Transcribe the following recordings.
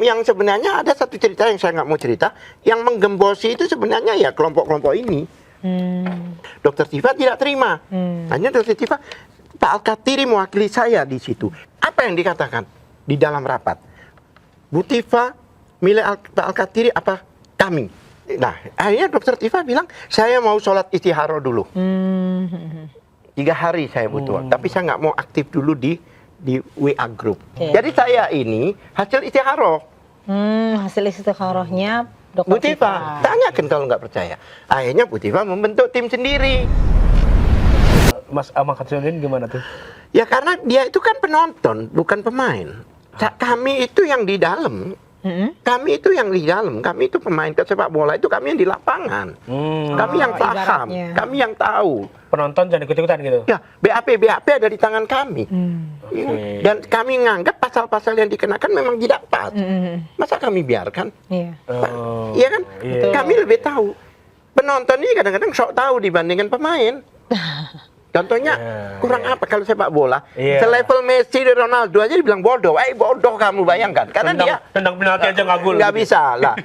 Yang sebenarnya ada satu cerita yang saya nggak mau cerita, yang menggembosi itu sebenarnya ya kelompok-kelompok ini. Dokter Tifa tidak terima. Hanya Dokter Tifa, Pak Al-Katiri mewakili saya di situ. Apa yang dikatakan di dalam rapat? Bu Tifa milih Pak Al-Katiri apa kami? Nah, akhirnya Dokter Tifa bilang, saya mau sholat istikharah dulu. 3 hari saya butuh, tapi saya nggak mau aktif dulu di WA group. Jadi saya ini hasil istikharah. Hasil istikharahnya Dokter Bu Tifa, tanyakan kalau nggak percaya. Akhirnya Bu Tifa membentuk tim sendiri. Mas Ahmad Syaifuddin gimana tuh? Ya karena dia itu kan penonton, bukan pemain. Kami itu yang di dalam. Kami itu yang di dalam, kami itu pemain sepak bola itu kami yang di lapangan. Kami yang paham, ibaratnya. kami yang tahu. Penonton jangan ikut-ikutan gitu. Ya, BAP ada di tangan kami. Oke. Dan kami menganggap pasal-pasal yang dikenakan memang tidak pas. Masa kami biarkan? Iya. Iya kan? Iya. Kami lebih tahu. Penonton ini kadang-kadang sok tahu dibandingkan pemain. Contohnya kurang apa kalau sepak bola? Iya. Selevel Messi dan Ronaldo aja dibilang bodoh. Bodoh kamu, bayangkan. Karena dia tendang penalti aja nggak gol. nggak bisa lah.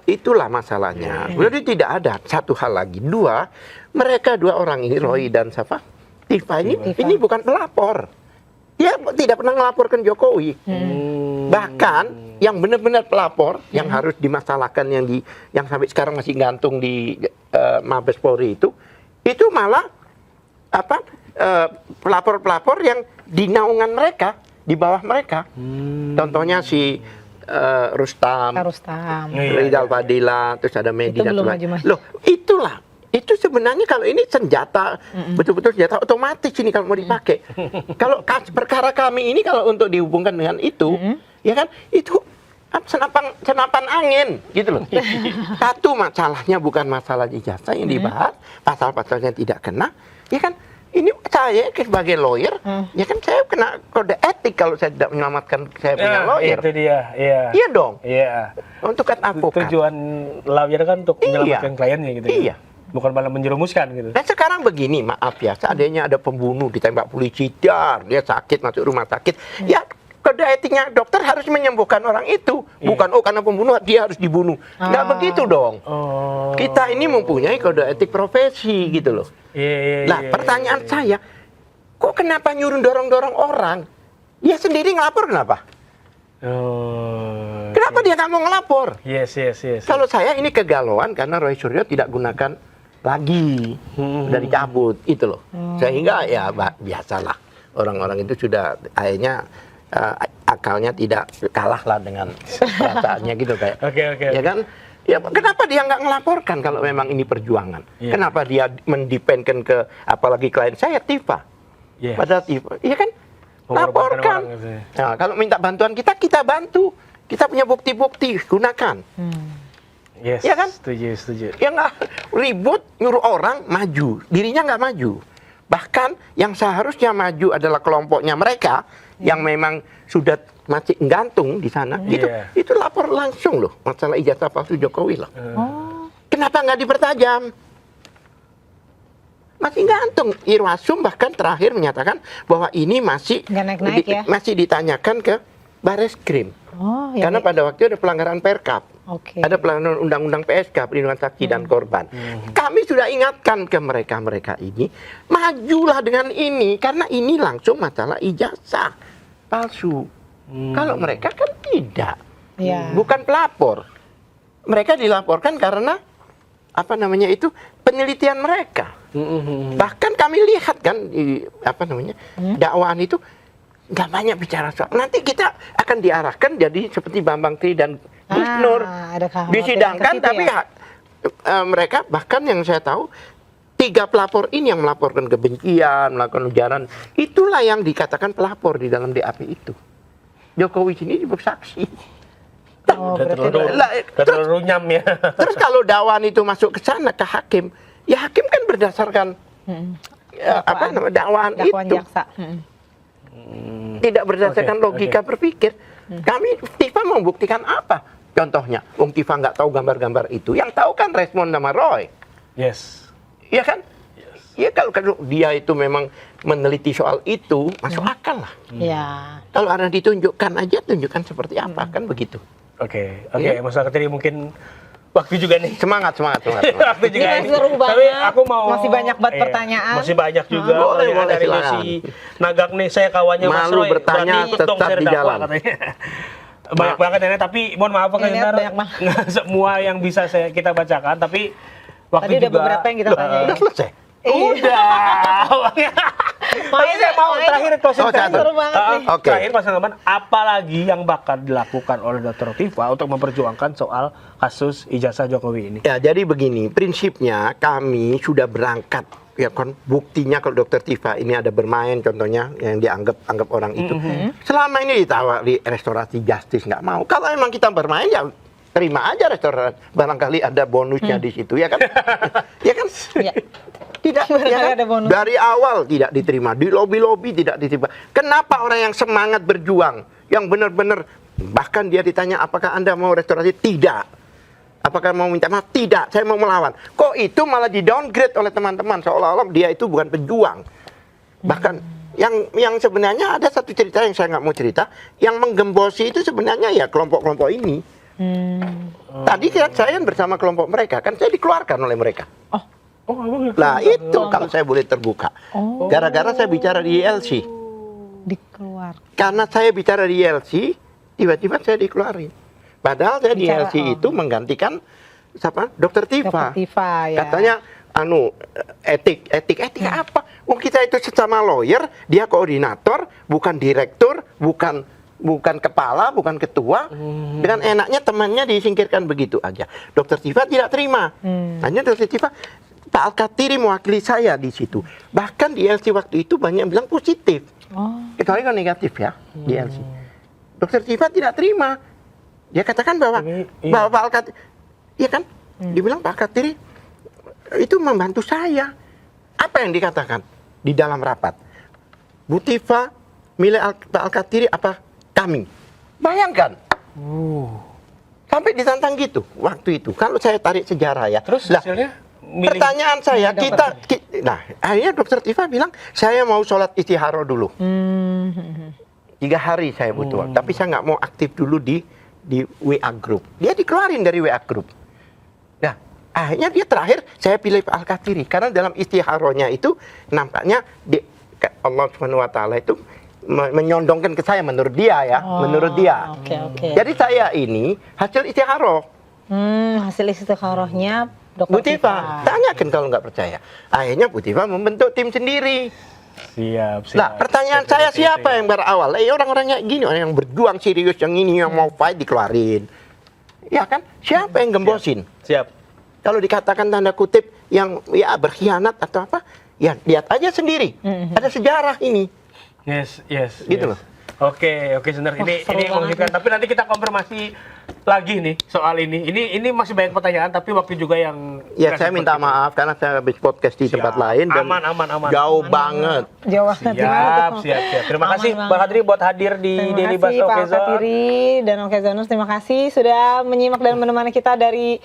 Itulah masalahnya. Jadi tidak ada satu hal lagi. 2, mereka 2 orang ini, Roy dan siapa? Tifa ini bukan pelapor. Dia tidak pernah melaporkan Jokowi. Bahkan yang benar-benar pelapor yang harus dimasalahkan yang sampai sekarang masih gantung di Mabes Polri itu malah pelapor-pelapor yang di naungan mereka, di bawah mereka. Contohnya si Rustam, Rizal Fadila, terus ada media dan sebagainya. Loh, itu sebenarnya kalau ini senjata, betul-betul senjata otomatis ini kalau mau dipakai. Kalau perkara kami ini kalau untuk dihubungkan dengan itu, ya kan, itu senapan angin gitu loh. Satu masalahnya bukan masalah ijazah yang dibahas, pasal-pasalnya tidak kena, ya kan. Ini saya sebagai lawyer, ya kan saya kena kode etik kalau saya tidak menyelamatkan saya punya lawyer. Itu dia, iya. Iya dong. Iya. Untuk kan advokat. Tujuan lawyer kan untuk menyelamatkan kliennya gitu. Iya. Bukan malah menjerumuskan gitu. Dan sekarang begini, maaf ya, seandainya ada pembunuh ditembak polisi, dia sakit masuk rumah sakit, ya kode etiknya dokter harus menyembuhkan orang itu, bukan karena pembunuh dia harus dibunuh. Nggak begitu dong. Kita ini mempunyai kode etik profesi gitu loh. Pertanyaan saya, kok kenapa nyuruh dorong-dorong orang? Dia sendiri ngelapor kenapa? Kenapa dia nggak mau ngelapor? Yes. Kalau saya ini kegalauan karena Roy Suryo tidak gunakan lagi, dari cabut itu loh. Sehingga ya biasalah orang-orang itu sudah akhirnya akalnya tidak kalah lah dengan perasaannya gitu kayak. Oke. Ya kan? Ya kenapa dia nggak ngelaporkan kalau memang ini perjuangan? Kenapa dia mendependkan ke apalagi klien saya Tifa? Padahal Tifa, iya kan? Laporkan. Nah, kalau minta bantuan kita bantu. Kita punya bukti-bukti, gunakan. Yes. Ya kan? Setuju. Ya nggak ribut nyuruh orang maju, dirinya nggak maju. Bahkan yang seharusnya maju adalah kelompoknya mereka yang memang sudah masih gantung di sana. Itu lapor langsung loh masalah ijazah palsu Jokowi loh. Kenapa nggak dipertajam? Masih gantung. Irwasum bahkan terakhir menyatakan bahwa ini masih masih ditanyakan ke Bareskrim. Karena pada waktu itu ada pelanggaran Perkap. Ada pelanggaran undang-undang PSK, perlindungan saksi dan korban. Kami sudah ingatkan ke mereka ini, majulah dengan ini, karena ini langsung masalah ijazah palsu. Kalau mereka kan tidak, bukan pelapor. Mereka dilaporkan karena penelitian mereka. Bahkan kami lihat kan dakwaan itu nggak banyak bicara soal. Nanti kita akan diarahkan jadi seperti Bambang Tri dan Gus Nur disidangkan, tapi mereka bahkan yang saya tahu 3 pelapor ini yang melaporkan kebencian, melakukan ujaran, itulah yang dikatakan pelapor di dalam DAP itu. Jokowi sini bersaksi. Terlalu runyam ya. Terus kalau dakwaan itu masuk ke sana ke hakim, ya hakim kan berdasarkan dakwaan itu. Jaksa. Tidak berdasarkan logika berpikir. Kami Tifa membuktikan apa? Contohnya, Tifa nggak tahu gambar-gambar itu. Yang tahu kan respon nama Roy. Yes. Iya kan? Ya kalau dia itu memang meneliti soal itu, masuk akal lah. Ya. Kalau ada ditunjukkan aja, tunjukkan seperti apa, kan begitu. Oke, Iya. Mas Al-Katiri mungkin waktu juga nih. Semangat. Waktu juga Ini ini. seru banget. Tapi aku mau Masih banyak banget pertanyaan. Masih banyak juga. Boleh, pertanyaan dari silakan. Lucy Nagak nih, saya kawannya Mas Malu Roy. bertanya, Berarti ikut dong tetap saya di dakwah, jalan. katanya. Banyak banget ya, tapi mohon maaf Kang Ini Hendar, banyak banget. nggak semua yang bisa kita bacakan, tapi waktu Tadi udah juga beberapa yang kita tanyain. Udah selesai. Udah. Tapi saya mau terakhir closing Oh, statement. seru banget nih. Oke. Terakhir Mas Ngaman, apalagi yang bakal dilakukan oleh Dr. Tifa untuk memperjuangkan soal kasus ijazah Jokowi ini? Ya, jadi begini, prinsipnya kami sudah berangkat. Ya kan, buktinya kalau Dokter Tifa ini ada bermain, contohnya yang dianggap orang itu. Selama ini ditawari restorasi justice, nggak mau. Kalau emang kita bermain, ya terima aja restoran. Barangkali ada bonusnya di situ, ya kan? Ya kan? Ya. Tidak, ya kan? Ada bonus. Dari awal tidak diterima, di lobi-lobi tidak diterima. Kenapa orang yang semangat berjuang, yang benar-benar, bahkan dia ditanya apakah Anda mau restorasi? Tidak. Apakah mau minta maaf? Tidak, saya mau melawan. Kok itu malah di-downgrade oleh teman-teman, seolah-olah dia itu bukan pejuang. Bahkan yang sebenarnya ada satu cerita yang saya nggak mau cerita, yang menggembosi itu sebenarnya ya kelompok-kelompok ini. Tadi kan saya bersama kelompok mereka, kan saya dikeluarkan oleh mereka. Oh, abang ya? Nah itu kalau saya boleh terbuka. Gara-gara saya bicara di ILC. Dikeluar. Karena saya bicara di ILC, tiba-tiba saya dikeluarin. Padahal saya di Bicara, ILC itu menggantikan siapa? Dokter Tifa. Dr. Tifa, ya. Katanya etik apa? Wong kita itu sesama lawyer, dia koordinator, bukan direktur, bukan kepala, bukan ketua. Dengan enaknya temannya disingkirkan begitu aja. Dokter Tifa tidak terima. Hanya Dokter Tifa, Pak Al-Katiri mewakili saya di situ. Bahkan di ILC waktu itu banyak yang bilang positif. Kecuali kan negatif ya di ILC. Dokter Tifa tidak terima. Dia katakan bahwa Pak Al-Katiri, iya kan? Dia bilang Pak Al-Katiri itu membantu saya. Apa yang dikatakan di dalam rapat? Bu Tifa milih Pak Al-Katiri apa kami? Bayangkan. Sampai ditantang gitu waktu itu. Kalau saya tarik sejarah ya. Terus Lah, hasilnya milih pertanyaan saya, nah akhirnya Dokter Tifa bilang saya mau sholat istikharah dulu. 3 hari saya butuh waktu. Tapi saya nggak mau aktif dulu di WA group. Dia dikeluarin dari WA group. Nah, akhirnya dia terakhir saya pilih Pak Al-Katiri karena dalam istikharahnya itu nampaknya Allah Subhanahu wa taala itu menyondongkan ke saya menurut dia ya, menurut dia. Oke. Jadi saya ini hasil istikharah. Hasil istikharahnya Dokter Bu Tifa, tanyakan kalau nggak percaya. Akhirnya Bu Tifa membentuk tim sendiri. Siap. Nah, pertanyaan saya siapa yang berawal? Orang-orangnya gini, orang yang berjuang serius, yang ini yang mau fight dikeluarin. Ya kan? Siapa yang gembosin? Siap. Kalau dikatakan tanda kutip yang ya berkhianat atau apa, ya lihat aja sendiri. Ada sejarah ini. Yes. Gitu loh. Oke, sebentar. Ini seru banget mengejutkan. nih. Tapi nanti kita konfirmasi lagi nih soal ini. Ini masih banyak pertanyaan, tapi waktu juga yang Ya, nggak saya minta seperti itu. maaf karena saya habis podcast di tempat lain dan Aman. jauh banget. Jawa. Siap. Terima Aman kasih banget. Bang Hadri buat hadir di Daily Buzz Terima kasih Pak Okezone. Al-Katiri dan Okezoners. Terima kasih sudah menyimak dan menemani kita dari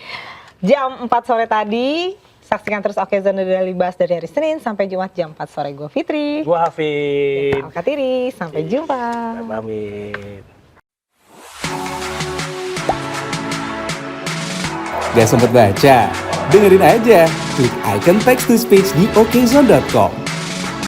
jam 4 sore tadi. Saksikan terus Okezone Daily Buzz dari hari Senin sampai Jumat jam 4 sore. Gue Fitri. Gua Hafid. Pak Al-Katiri. Sampai jumpa. Pamit. Gak sempet baca? Dengerin aja, klik icon text to speech di okezone.com.